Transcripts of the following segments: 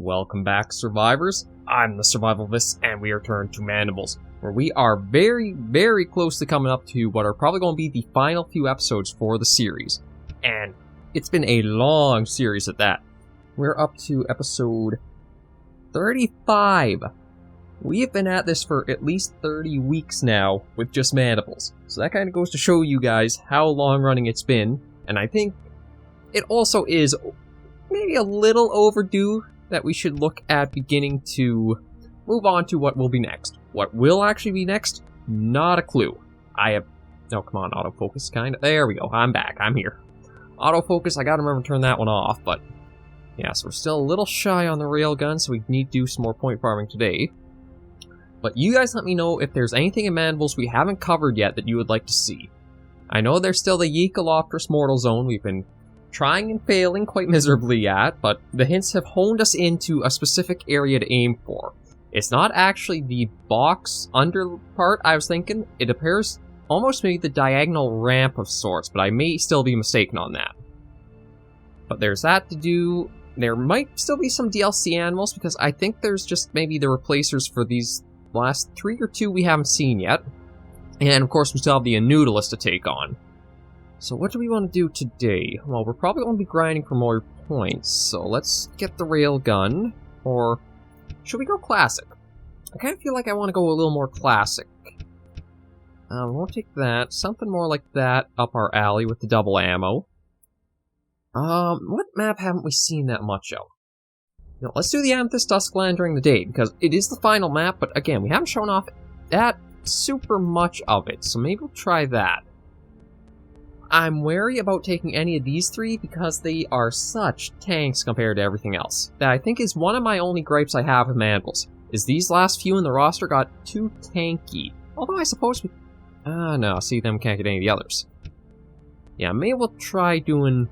welcome back, survivors. I'm the SurvivalVis, and we are turned to Mandibles, where we are very, very close to coming up to what are probably going to be the final few episodes for the series. And it's been a long series at that. We're up to episode 35. We have been at this for at least 30 weeks now with just Mandibles. So that kind of goes to show you guys how long running it's been. And I think it also is maybe a little overdue that we should look at beginning to move on to what will be next. What will actually be next? Not a clue. No, come on, autofocus, kind of. There we go. I'm back. I'm here. Autofocus, I gotta remember to turn that one off, but yeah, so we're still a little shy on the railgun, so we need to do some more point farming today. But you guys let me know if there's anything in Mandibles we haven't covered yet that you would like to see. I know there's still the Yeekalopterus Mortal Zone we've been trying and failing quite miserably at, but the hints have honed us into a specific area to aim for. It's not actually the box under part I was thinking. It appears almost maybe the diagonal ramp of sorts, but I may still be mistaken on that. But there's that to do. There might still be some DLC animals, because I think there's just maybe the replacers for these last 3 or 2 we haven't seen yet. And of course we still have the Anoodalus to take on. So what do we want to do today? Well, we're probably going to be grinding for more points, so let's get the railgun. Or should we go classic? I kind of feel like I want to go a little more classic. We'll take that. Something more like that up our alley with the double ammo. What map haven't we seen that much of? No, let's do the Amethyst Dusklands during the day, because it is the final map, but again, we haven't shown off that super much of it, so maybe we'll try that. I'm wary about taking any of these 3 because they are such tanks compared to everything else. That I think is one of my only gripes I have with Mandibles, is these last few in the roster got too tanky. Although I suppose we... no, see, them can't get any of the others. Yeah, maybe we'll try doing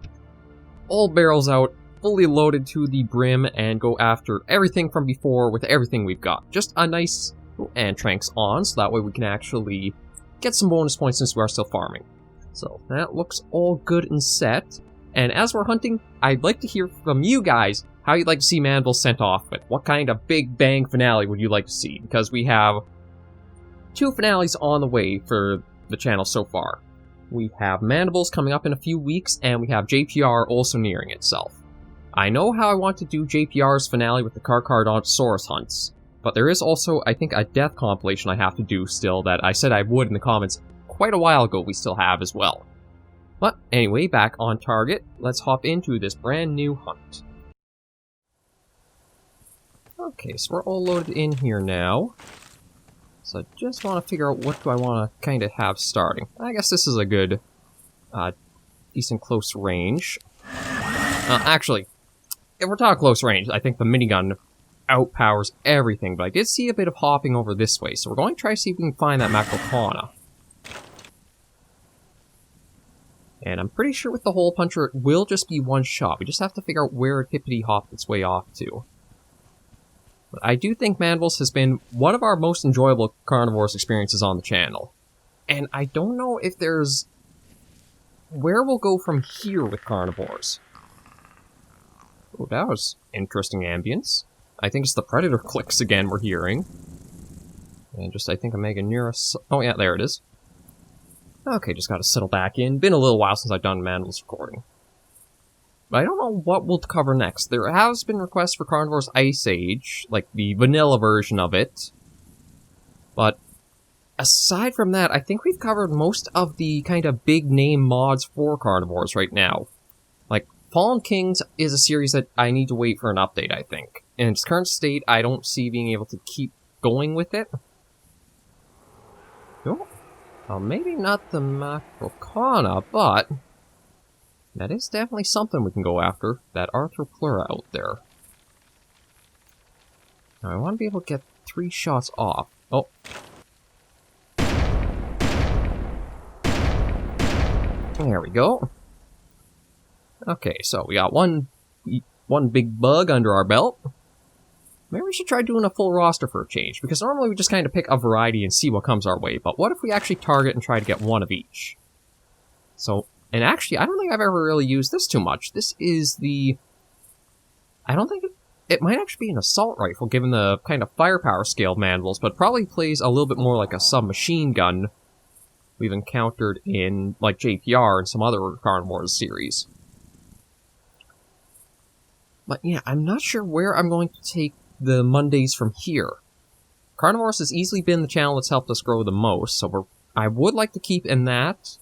all barrels out, fully loaded to the brim, and go after everything from before with everything we've got. Just a nice... and Tranks on, so that way we can actually get some bonus points since we are still farming. So that looks all good and set. And as we're hunting, I'd like to hear from you guys how you'd like to see Mandibles sent off with. What kind of big bang finale would you like to see? Because we have 2 finales on the way for the channel so far. We have Mandibles coming up in a few weeks, and we have JPR also nearing itself. I know how I want to do JPR's finale with the Carnivores hunts, but there is also, I think, a death compilation I have to do still that I said I would in the comments quite a while ago we still have as well. But anyway, back on target, let's hop into this brand new hunt. Okay, so we're all loaded in here now. So I just want to figure out what do I want to kind of have starting. I guess this is a good, decent close range. Actually, if we're talking close range, I think the minigun outpowers everything, but I did see a bit of hopping over this way, so we're going to try to see if we can find that Macrocana. And I'm pretty sure with the hole puncher, it will just be one shot. We just have to figure out where it hippity hopped its way off to. But I do think Mandibles has been one of our most enjoyable Carnivores experiences on the channel. And I don't know if there's... where we'll go from here with Carnivores. Oh, that was interesting ambience. I think it's the Predator clicks again we're hearing. And just, I think, a Mega Neurus... oh yeah, there it is. Okay, just gotta settle back in. Been a little while since I've done Mandibles recording. But I don't know what we'll cover next. There has been requests for Carnivores Ice Age, like the vanilla version of it. But aside from that, I think we've covered most of the kind of big name mods for Carnivores right now. Like, Fallen Kings is a series that I need to wait for an update, I think. In its current state, I don't see being able to keep going with it. Oh. Well, maybe not the Macrocana, but that is definitely something we can go after. That Arthropleura out there. Now, I want to be able to get 3 shots off. Oh. There we go. Okay, so we got one big bug under our belt. Maybe we should try doing a full roster for a change, because normally we just kind of pick a variety and see what comes our way, but what if we actually target and try to get one of each? So, and actually, I don't think I've ever really used this too much. This is the... I don't think it might actually be an assault rifle, given the kind of firepower scale of Mandibles, but probably plays a little bit more like a submachine gun we've encountered in, like, JPR and some other Carnivores series. But yeah, I'm not sure where I'm going to take the Mondays from here. Carnivores has easily been the channel that's helped us grow the most, so I would like to keep in that.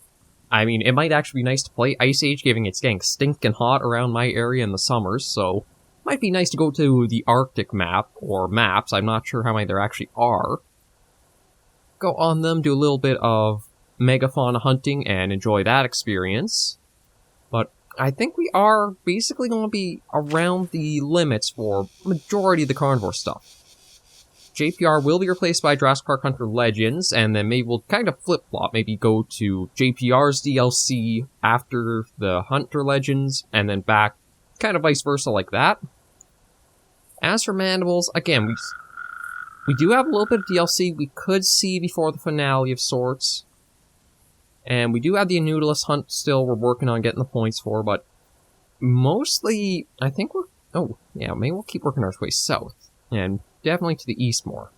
I mean, it might actually be nice to play Ice Age, given it's getting stinking hot around my area in the summers, so it might be nice to go to the Arctic map, or maps, I'm not sure how many there actually are. Go on them, do a little bit of megafauna hunting, and enjoy that experience. But I think we are basically going to be around the limits for majority of the carnivore stuff. JPR will be replaced by Jurassic Park Hunter Legends, and then maybe we'll kind of flip-flop. Maybe go to JPR's DLC after the Hunter Legends, and then back, kind of vice versa like that. As for Mandibles, again, we do have a little bit of DLC we could see before the finale of sorts. And we do have the Anudulus hunt still we're working on getting the points for, but mostly, I think we're... Oh, yeah, maybe we'll keep working our way south. And definitely to the east more.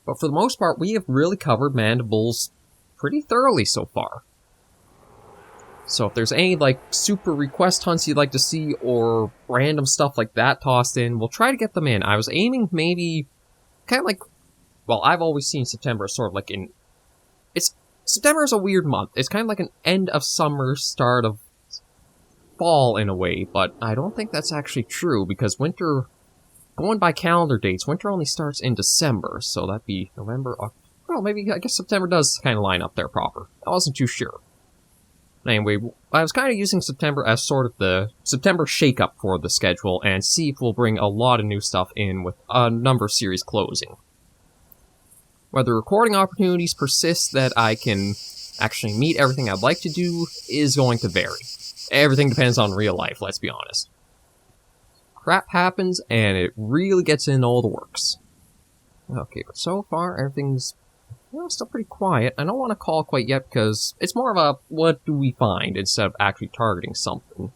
But for the most part, we have really covered Mandibles pretty thoroughly so far. So if there's any, like, super request hunts you'd like to see, or random stuff like that tossed in, we'll try to get them in. I was aiming maybe, kind of like, well, I've always seen September sort of like in... September is a weird month. It's kind of like an end of summer, start of fall in a way, but I don't think that's actually true, because winter... Going by calendar dates, winter only starts in December, so that'd be November, October. Well, maybe, I guess September does kind of line up there proper. I wasn't too sure. Anyway, I was kind of using September as sort of the September shake-up for the schedule, and see if we'll bring a lot of new stuff in with a number of series closing. Whether recording opportunities persist that I can actually meet everything I'd like to do is going to vary. Everything depends on real life, let's be honest. Crap happens, and it really gets in all the works. Okay, but so far, everything's, well, still pretty quiet. I don't want to call quite yet, because it's more of a, what do we find, instead of actually targeting something.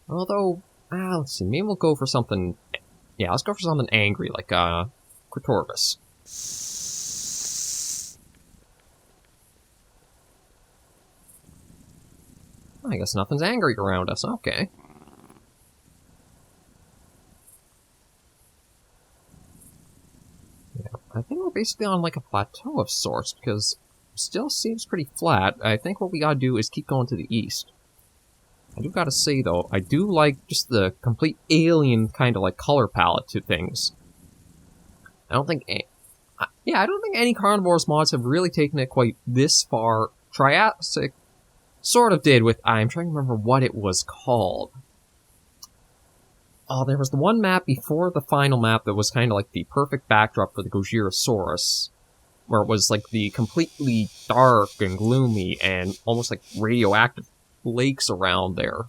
Although, let's see, maybe we'll go for something, yeah, let's go for something angry, like, Carnivores. I guess nothing's angry around us, okay. I think we're basically on, like, a plateau of sorts, because it still seems pretty flat. I think what we gotta do is keep going to the east. I do gotta say, though, I do like just the complete alien kind of, like, color palette to things. I don't think... I don't think any Carnivores mods have really taken it quite this far. Triassic sort of did with... I'm trying to remember what it was called. Oh, there was the one map before the final map that was kind of like the perfect backdrop for the Gojirosaurus, where it was like the completely dark and gloomy and almost like radioactive lakes around there.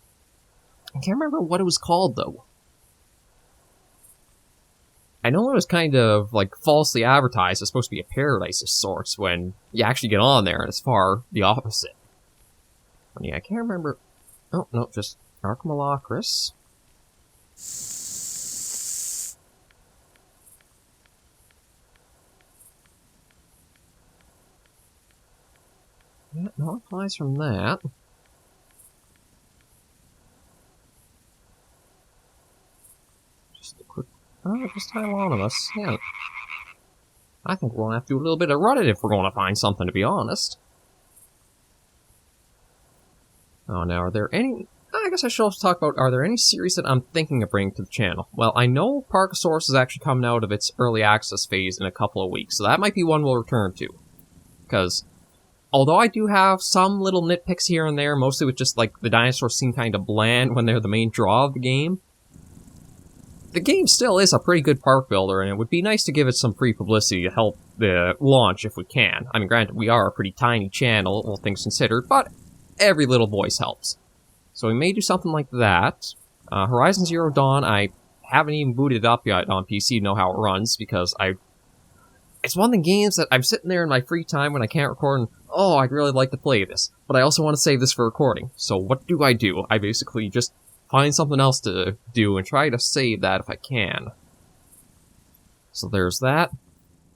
I can't remember what it was called, though. I know it was kind of like falsely advertised as supposed to be a paradise of sorts when you actually get on there and it's far the opposite. But yeah, I can't remember... Oh, no, just Archimolocris. Yeah, no replies from that. Just a quick... Oh, just Tyrannosaurus. Yeah. I think we're gonna have to do a little bit of running if we're gonna find something, to be honest. Oh, now, are there any... I guess I should also talk about, are there any series that I'm thinking of bringing to the channel? Well, I know Parkosaurus is actually coming out of its early access phase in a couple of weeks, so that might be one we'll return to. Because, although I do have some little nitpicks here and there, mostly with just, like, the dinosaurs seem kind of bland when they're the main draw of the game, the game still is a pretty good park builder, and it would be nice to give it some free publicity to help the launch if we can. I mean, granted, we are a pretty tiny channel, all things considered, but every little voice helps. So we may do something like that. Horizon Zero Dawn, I haven't even booted it up yet on PC to know how it runs, because it's one of the games that I'm sitting there in my free time when I can't record and, oh, I'd really like to play this, but I also want to save this for recording. So what do? I basically just find something else to do and try to save that if I can. So there's that.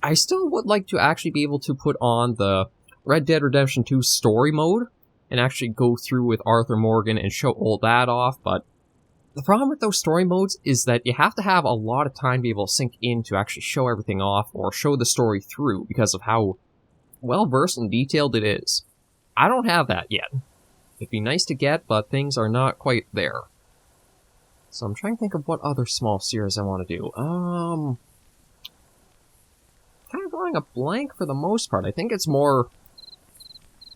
I still would like to actually be able to put on the Red Dead Redemption 2 story mode and actually go through with Arthur Morgan and show all that off, but the problem with those story modes is that you have to have a lot of time to be able to sink in to actually show everything off or show the story through because of how well-versed and detailed it is. I don't have that yet. It'd be nice to get, but things are not quite there. So I'm trying to think of what other small series I want to do. Kind of drawing a blank for the most part. I think it's more...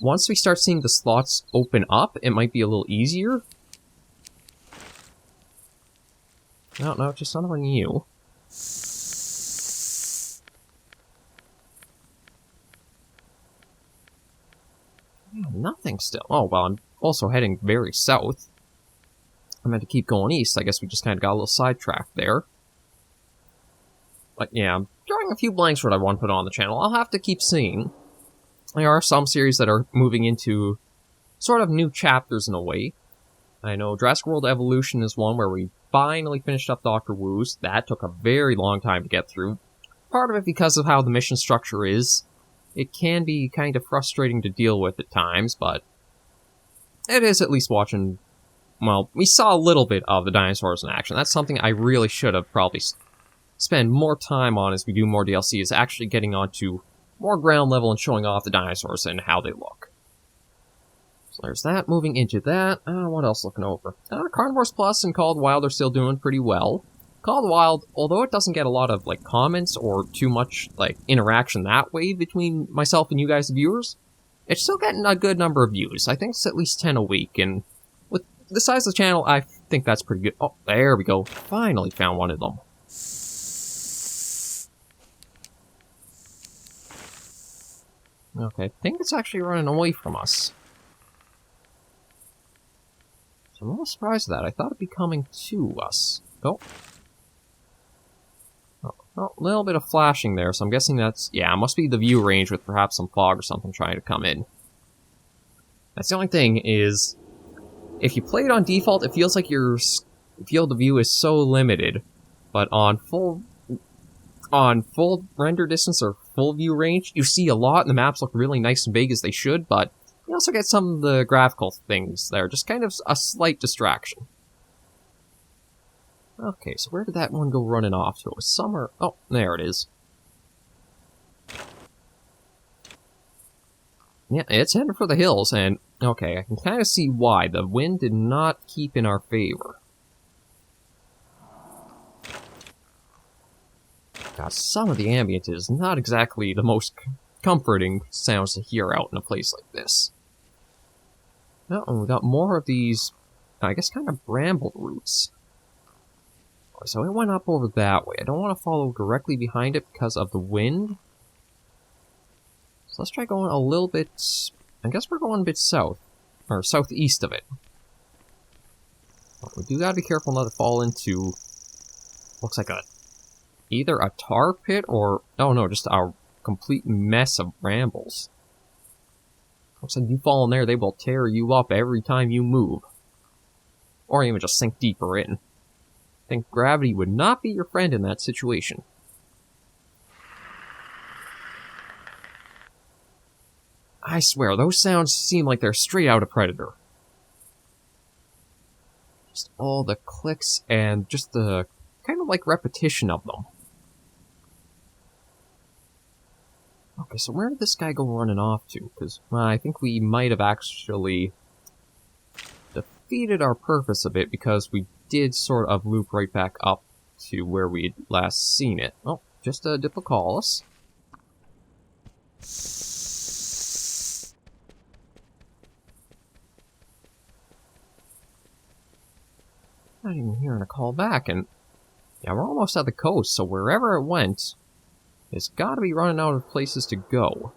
Once we start seeing the slots open up, it might be a little easier. No, just another one you. Yeah, nothing still. Oh, well, I'm also heading very south. I meant to keep going east. I guess we just kind of got a little sidetracked there. But yeah, I'm drawing a few blanks for what I want to put on the channel. I'll have to keep seeing. There are some series that are moving into sort of new chapters in a way. I know Jurassic World Evolution is one where we finally finished up Dr. Wu's. That took a very long time to get through. Part of it because of how the mission structure is. It can be kind of frustrating to deal with at times, but it is at least watching... Well, we saw a little bit of the dinosaurs in action. That's something I really should have probably spend more time on as we do more DLC, is actually getting onto more ground level and showing off the dinosaurs and how they look. So there's that. Moving into that. What else looking over? Carnivores Plus and Call of the Wild are still doing pretty well. Call of the Wild, although it doesn't get a lot of like comments or too much like interaction that way between myself and you guys, the viewers, it's still getting a good number of views. I think it's at least 10 a week, and with the size of the channel, I think that's pretty good. Oh, there we go. Finally found one of them. Okay, I think it's actually running away from us. So I'm a little surprised at that. I thought it'd be coming to us. Oh. Oh, a little bit of flashing there, so I'm guessing that's... Yeah, it must be the view range with perhaps some fog or something trying to come in. That's the only thing is... If you play it on default, it feels like your field of view is so limited. But on full render distance or full view range, you see a lot, and the maps look really nice and big as they should, but you also get some of the graphical things there, just kind of a slight distraction. Okay, so where did that one go running off to? It was somewhere... Oh, there it is. Yeah, it's heading for the hills, and... Okay, I can kind of see why. The wind did not keep in our favor. God, some of the ambient is not exactly the most comforting sounds to hear out in a place like this. Uh-oh, we got more of these, I guess, kind of bramble roots. So it went up over that way. I don't want to follow directly behind it because of the wind. So let's try going a little bit... I guess we're going a bit south. Or southeast of it. But we do gotta be careful not to fall into... Looks like either a tar pit or... Oh no, just a complete mess of brambles. Looks like you fall in there, they will tear you up every time you move. Or even just sink deeper in. I think gravity would not be your friend in that situation. I swear, those sounds seem like they're straight out of Predator. Just all the clicks and just the kind of like repetition of them. Okay, so where did this guy go running off to? Because I think we might have actually defeated our purpose a bit because we did sort of loop right back up to where we had last seen it. Oh, just a Diplocalus. Not even hearing a call back, and yeah, we're almost at the coast, so wherever it went, it's got to be running out of places to go.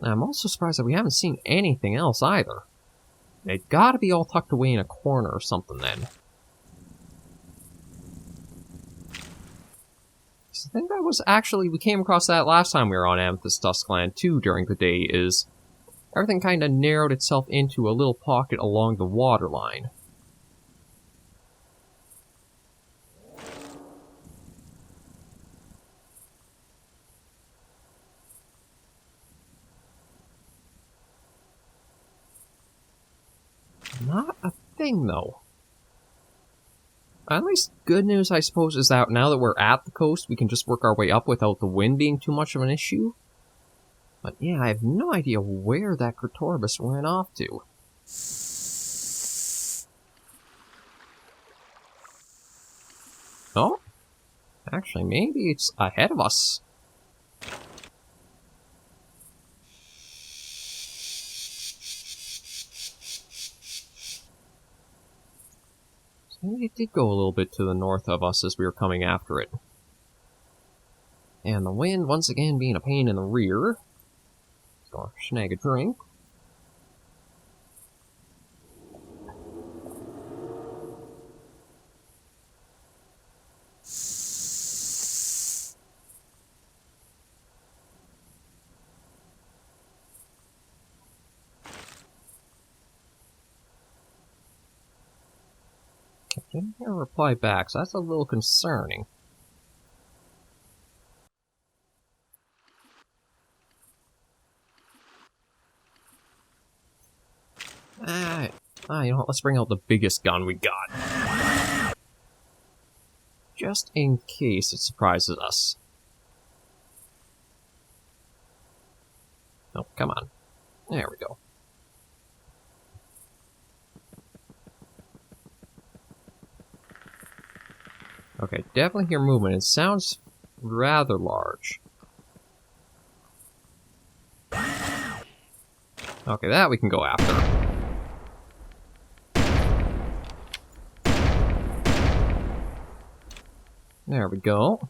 I'm also surprised that we haven't seen anything else either. They've got to be all tucked away in a corner or something then. So I think that was actually, we came across that last time we were on Amethyst Duskland too during the day, is everything kind of narrowed itself into a little pocket along the waterline. Not a thing, though. At least good news, I suppose, is that now that we're at the coast, we can just work our way up without the wind being too much of an issue. But yeah, I have no idea where that Carnivores went off to. Oh? Actually, maybe it's ahead of us. Maybe it did go a little bit to the north of us as we were coming after it. And the wind, once again, being a pain in the rear. So, snag a drink. Didn't hear a reply back, so that's a little concerning. You know what, let's bring out the biggest gun we got. Just in case it surprises us. Oh, come on. There we go. Okay, definitely hear movement. It sounds rather large. Okay, that we can go after. There we go.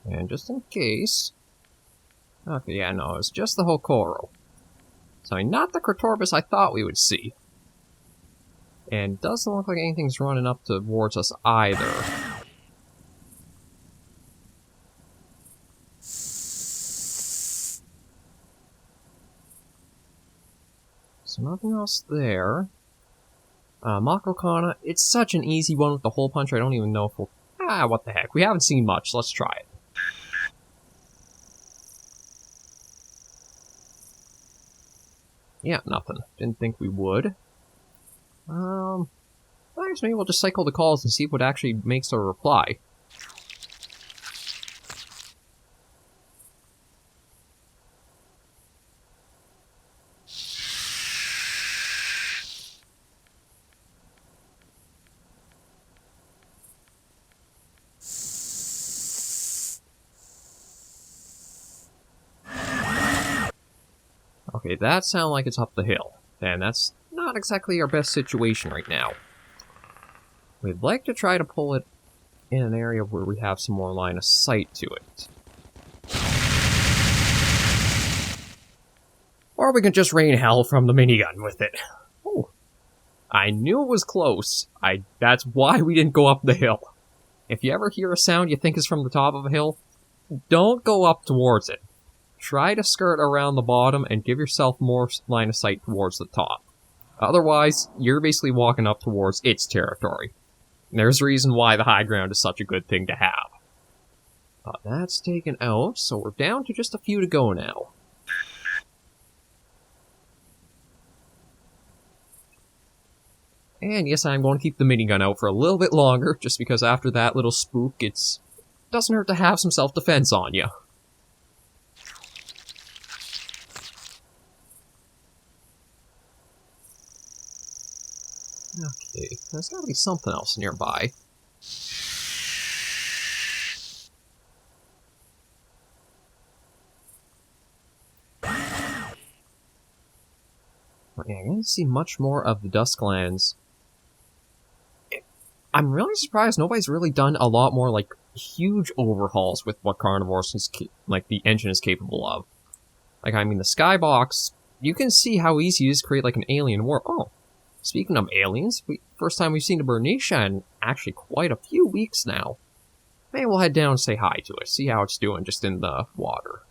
And just in case... Okay, yeah, no, it's just the Hokoro. So, not the Carnivores I thought we would see. And doesn't look like anything's running up towards us either. So nothing else there. Makrokana, it's such an easy one with the hole punch, I don't even know if we'll... what the heck, we haven't seen much, let's try it. Yeah, nothing. Didn't think we would. I guess maybe we'll just cycle the calls and see what actually makes a reply. Okay, that sounds like it's up the hill, and that's not exactly our best situation right now. We'd like to try to pull it in an area where we have some more line of sight to it. Or we can just rain hell from the minigun with it. Oh, I knew it was close. That's why we didn't go up the hill. If you ever hear a sound you think is from the top of a hill, don't go up towards it. Try to skirt around the bottom and give yourself more line of sight towards the top. Otherwise, you're basically walking up towards its territory. And there's a reason why the high ground is such a good thing to have. That's taken out, so we're down to just a few to go now. And yes, I'm going to keep the minigun out for a little bit longer, just because after that little spook, it doesn't hurt to have some self-defense on you. Okay, there's gotta be something else nearby. But yeah, I didn't see much more of the Dusklands. I'm really surprised nobody's really done a lot more, like, huge overhauls with what Carnivores is, like, the engine is capable of. Like, I mean, the Skybox, you can see how easy it is to create, like, an alien war. Oh. Speaking of aliens, first time we've seen a Bernicia in actually quite a few weeks now. Maybe we'll head down and say hi to it, see how it's doing just in the water.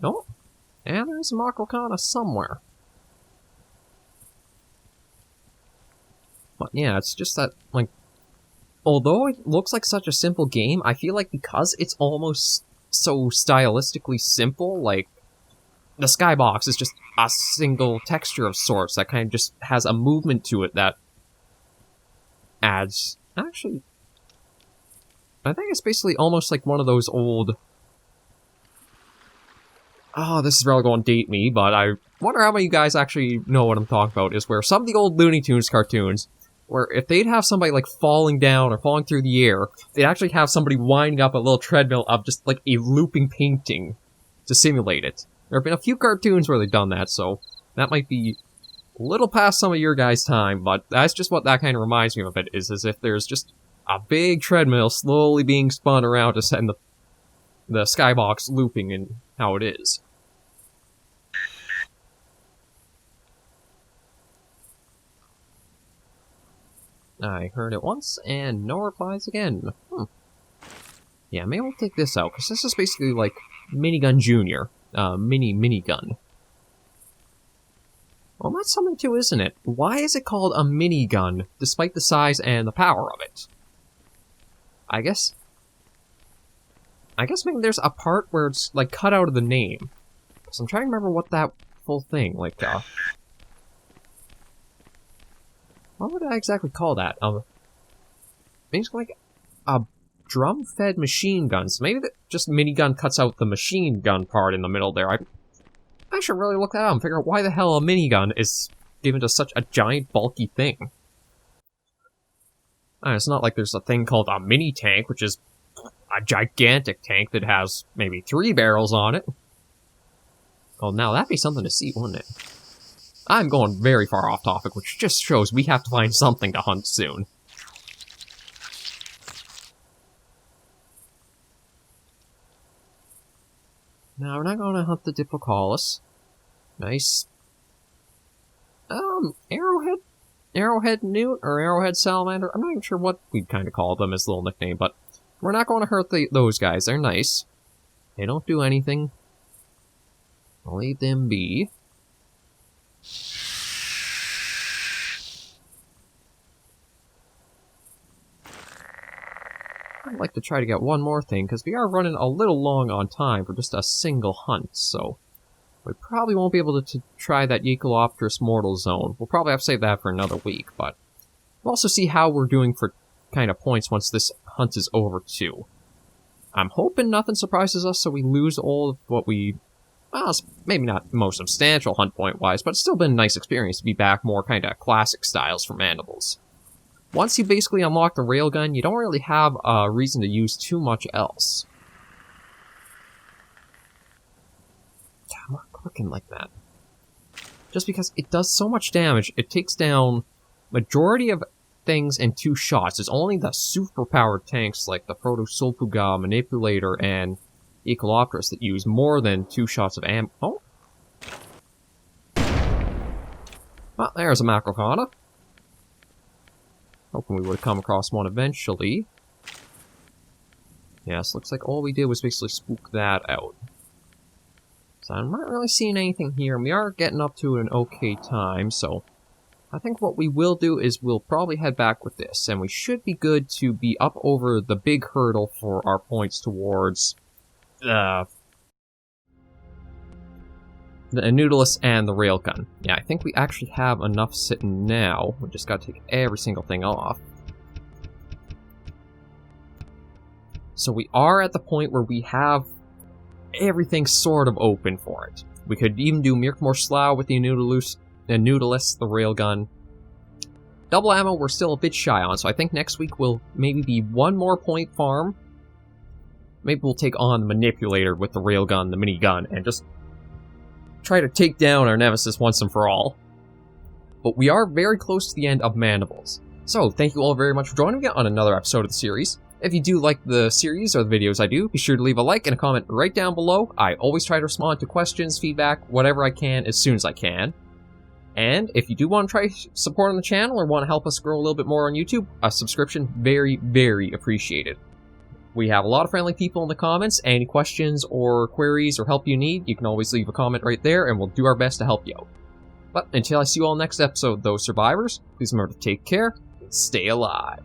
Oh, and there's a Makrokana somewhere. But yeah, it's just that, like, although it looks like such a simple game, I feel like because it's almost so stylistically simple, like, the skybox is just a single texture of sorts that kind of just has a movement to it that adds... Actually, I think it's basically almost like one of those old... Oh, this is really going to date me, but I wonder how many of you guys actually know what I'm talking about, is where some of the old Looney Tunes cartoons, where if they'd have somebody, like, falling down or falling through the air, they'd actually have somebody winding up a little treadmill of just, like, a looping painting to simulate it. There have been a few cartoons where they've done that, so that might be a little past some of your guys' time, but that's just what that kind of reminds me of it, is as if there's just a big treadmill slowly being spun around to send the skybox looping in how it is. I heard it once, and no replies again. Yeah, maybe we'll take this out, because this is basically like Minigun Junior. Minigun. Well, that's something too, isn't it? Why is it called a minigun, despite the size and the power of it? I guess maybe there's a part where it's, like, cut out of the name. So I'm trying to remember what that full thing, like, what would I exactly call that? Basically like a drum-fed machine gun. So maybe just minigun cuts out the machine gun part in the middle there. I should really look that up and figure out why the hell a minigun is given to such a giant, bulky thing. It's not like there's a thing called a mini tank, which is a gigantic tank that has maybe 3 barrels on it. Well, now that'd be something to see, wouldn't it? I'm going very far off topic, which just shows we have to find something to hunt soon. Now, we're not going to hunt the Diplocaulus. Nice. Arrowhead newt, or arrowhead salamander. I'm not even sure what we'd kind of call them as a little nickname, but we're not going to hurt those guys. They're nice. They don't do anything. I'll leave them be. I'd like to try to get one more thing, because we are running a little long on time for just a single hunt, so we probably won't be able to try that Echolopterus mortal zone. We'll probably have to save that for another week, but we'll also see how we're doing for kind of points once this hunt is over, too. I'm hoping nothing surprises us, so we lose all of what we... Well, it's maybe not the most substantial hunt point-wise, but it's still been a nice experience to be back more kind of classic styles for Mandibles. Once you basically unlock the railgun, you don't really have a reason to use too much else. I'm not clicking like that. Just because it does so much damage, it takes down majority of things in 2 shots. It's only the super-powered tanks like the Protosulfuga, Manipulator, and Echolopterus that use more than 2 shots of ammo. Oh! Well, there's a Makrokana. Hoping we would have come across one eventually. Yes, looks like all we did was basically spook that out. So I'm not really seeing anything here, and we are getting up to an okay time, so I think what we will do is we'll probably head back with this, and we should be good to be up over the big hurdle for our points towards the Noodlus and the railgun. Yeah, I think we actually have enough sitting now. We just gotta take every single thing off. So we are at the point where we have everything sort of open for it. We could even do Mirkmore Slough with the Noodlus, the railgun. Double ammo we're still a bit shy on, so I think next week will maybe be 1 more point farm. Maybe we'll take on the Manipulator with the railgun, the minigun, and just try to take down our nemesis once and for all. But we are very close to the end of Mandibles. So, thank you all very much for joining me on another episode of the series. If you do like the series or the videos I do, be sure to leave a like and a comment right down below. I always try to respond to questions, feedback, whatever I can as soon as I can. And if you do want to try supporting the channel or want to help us grow a little bit more on YouTube, a subscription very, very appreciated. We have a lot of friendly people in the comments. Any questions or queries or help you need, you can always leave a comment right there and we'll do our best to help you out. But until I see you all next episode, though, survivors, please remember to take care and stay alive.